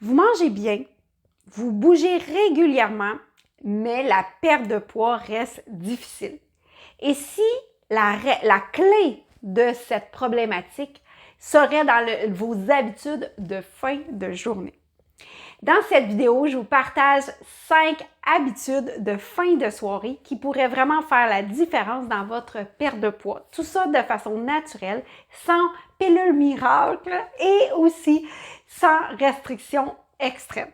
Vous mangez bien, vous bougez régulièrement, mais la perte de poids reste difficile. Et si la clé de cette problématique serait dans vos habitudes de fin de journée? Dans cette vidéo, je vous partage 5 habitudes de fin de soirée qui pourraient vraiment faire la différence dans votre perte de poids. Tout ça de façon naturelle, sans pilule miracle et aussi sans restriction extrême.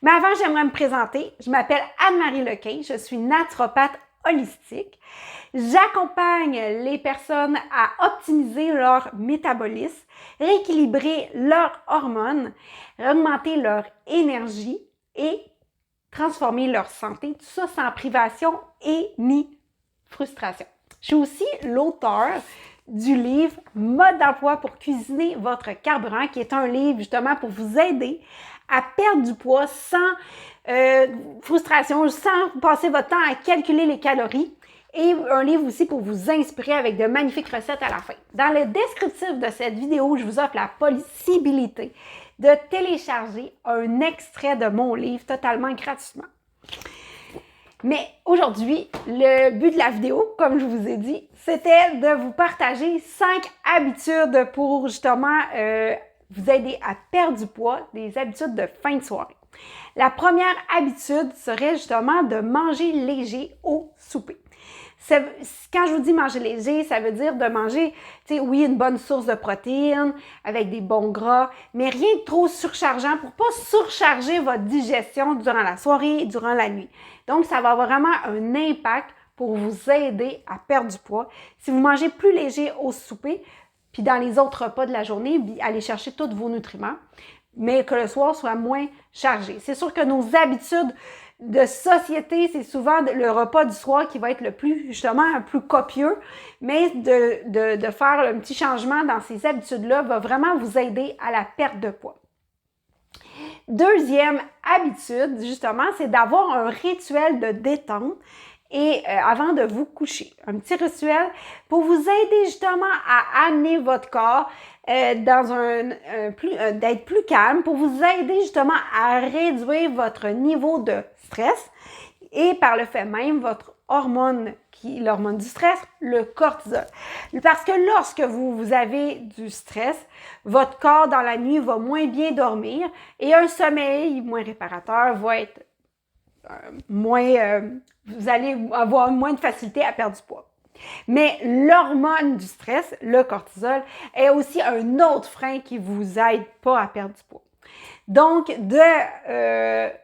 Mais avant, j'aimerais me présenter. Je m'appelle Anne-Marie Lequin, je suis naturopathe holistique. J'accompagne les personnes à optimiser leur métabolisme, rééquilibrer leurs hormones, augmenter leur énergie et transformer leur santé, tout ça sans privation et ni frustration. Je suis aussi l'auteur du livre Mode d'emploi pour cuisiner votre carburant, qui est un livre justement pour vous aider à perdre du poids sans frustration, sans passer votre temps à calculer les calories. Et un livre aussi pour vous inspirer avec de magnifiques recettes à la fin. Dans le descriptif de cette vidéo, je vous offre la possibilité de télécharger un extrait de mon livre totalement gratuitement. Mais aujourd'hui, le but de la vidéo, comme je vous ai dit, c'était de vous partager 5 habitudes pour justement vous aider à perdre du poids, des habitudes de fin de soirée. La première habitude serait justement de manger léger au souper. Quand je vous dis manger léger, ça veut dire de manger, oui, une bonne source de protéines avec des bons gras, mais rien de trop surchargeant pour pas surcharger votre digestion durant la soirée et durant la nuit. Donc, ça va avoir vraiment un impact pour vous aider à perdre du poids. Si vous mangez plus léger au souper, puis dans les autres repas de la journée, allez chercher tous vos nutriments, mais que le soir soit moins chargé. C'est sûr que nos habitudes de société, c'est souvent le repas du soir qui va être le plus copieux, mais de faire un petit changement dans ces habitudes-là va vraiment vous aider à la perte de poids. Deuxième habitude, justement, c'est d'avoir un rituel de détente et avant de vous coucher. Un petit rituel pour vous aider justement à amener votre corps d'être plus calme, pour vous aider justement à réduire votre niveau de stress et par le fait même votre hormone, l'hormone du stress, le cortisol. Parce que lorsque vous avez du stress, votre corps dans la nuit va moins bien dormir et un sommeil moins réparateur va être vous allez avoir moins de facilité à perdre du poids. Mais l'hormone du stress, le cortisol, est aussi un autre frein qui vous aide pas à perdre du poids. Donc, de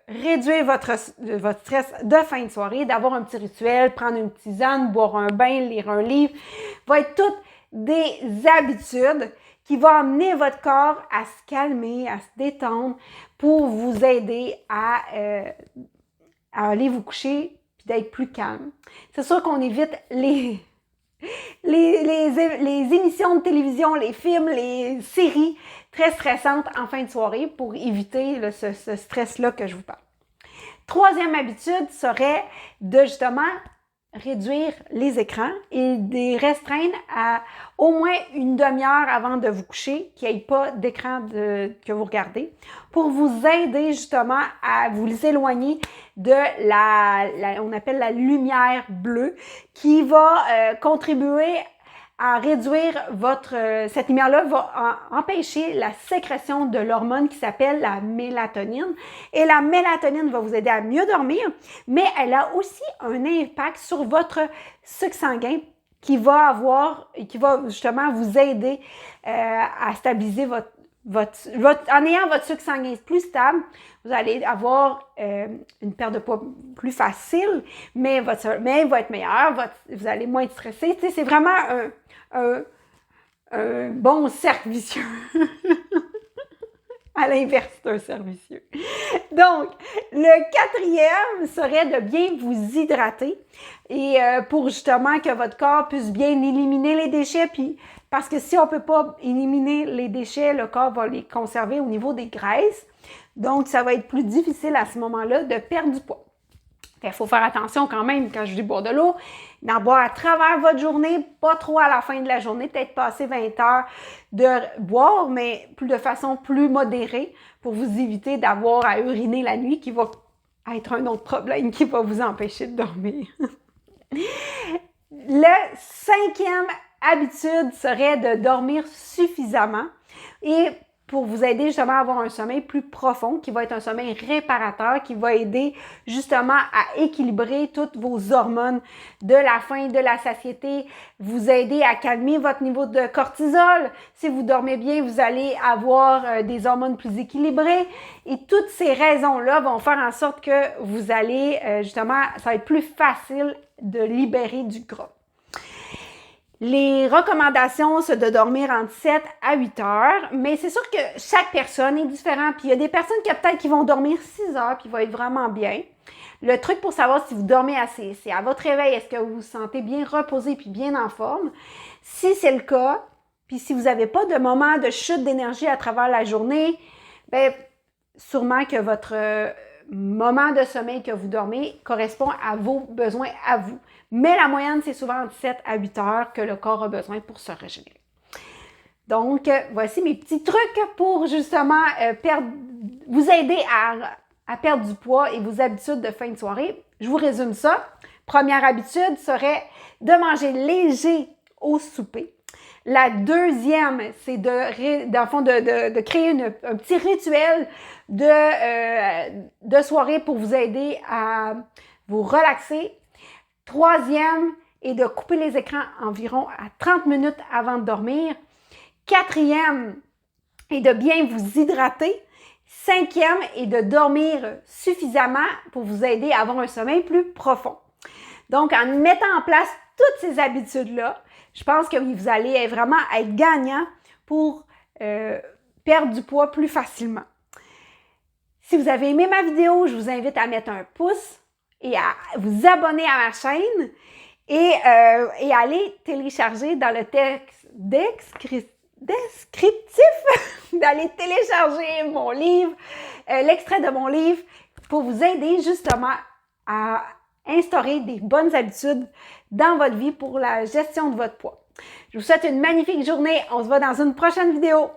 réduire votre stress de fin de soirée, d'avoir un petit rituel, prendre une tisane, boire un bain, lire un livre, va être toutes des habitudes qui vont amener votre corps à se calmer, à se détendre pour vous aider à aller vous coucher puis d'être plus calme. C'est sûr qu'on évite les émissions de télévision, les films, les séries très stressantes en fin de soirée pour éviter ce stress-là que je vous parle. Troisième habitude serait de justement réduire les écrans et de les restreindre à au moins une demi-heure avant de vous coucher, qu'il n'y ait pas d'écran que vous regardez, pour vous aider justement à vous éloigner de on appelle la lumière bleue, qui va contribuer à réduire cette lumière-là va empêcher la sécrétion de l'hormone qui s'appelle la mélatonine. Et la mélatonine va vous aider à mieux dormir, mais elle a aussi un impact sur votre sucre sanguin qui va justement vous aider à stabiliser en ayant votre sucre sanguin plus stable, vous allez avoir une perte de poids plus facile, mais votre sommeil va être meilleur, vous allez moins être stressé. C'est vraiment un bon cercle vicieux. À l'inverse d'un cercle vicieux. Donc, le quatrième serait de bien vous hydrater et pour justement que votre corps puisse bien éliminer les déchets, puis parce que si on ne peut pas éliminer les déchets, le corps va les conserver au niveau des graisses. Donc, ça va être plus difficile à ce moment-là de perdre du poids. Il faut faire attention quand même, quand je dis boire de l'eau, d'en boire à travers votre journée, pas trop à la fin de la journée, peut-être passer 20 heures de boire, mais de façon plus modérée pour vous éviter d'avoir à uriner la nuit qui va être un autre problème qui va vous empêcher de dormir. Le 5e habitude serait de dormir suffisamment et pour vous aider justement à avoir un sommeil plus profond, qui va être un sommeil réparateur, qui va aider justement à équilibrer toutes vos hormones de la faim, de la satiété, vous aider à calmer votre niveau de cortisol. Si vous dormez bien, vous allez avoir des hormones plus équilibrées et toutes ces raisons-là vont faire en sorte que vous allez justement, ça va être plus facile de libérer du gras. Les recommandations, c'est de dormir entre 7 à 8 heures, mais c'est sûr que chaque personne est différente. Puis il y a des personnes qui peut-être qui vont dormir 6 heures, puis va être vraiment bien. Le truc pour savoir si vous dormez assez, c'est à votre réveil, est-ce que vous vous sentez bien reposé puis bien en forme? Si c'est le cas, puis si vous n'avez pas de moment de chute d'énergie à travers la journée, bien, sûrement que votre moment de sommeil que vous dormez correspond à vos besoins à vous. Mais la moyenne, c'est souvent entre 7 à 8 heures que le corps a besoin pour se régénérer. Donc, voici mes petits trucs pour justement vous aider à perdre du poids et vos habitudes de fin de soirée. Je vous résume ça. Première habitude serait de manger léger au souper. La deuxième, c'est de créer un petit rituel de soirée pour vous aider à vous relaxer. Troisième est de couper les écrans environ à 30 minutes avant de dormir. Quatrième est de bien vous hydrater. Cinquième est de dormir suffisamment pour vous aider à avoir un sommeil plus profond. Donc, en mettant en place toutes ces habitudes-là, je pense que vous allez vraiment être gagnant pour perdre du poids plus facilement. Si vous avez aimé ma vidéo, je vous invite à mettre un pouce et à vous abonner à ma chaîne et aller télécharger dans le texte descriptif, d'aller télécharger mon livre, l'extrait de mon livre pour vous aider justement à instaurer des bonnes habitudes dans votre vie pour la gestion de votre poids. Je vous souhaite une magnifique journée. On se voit dans une prochaine vidéo.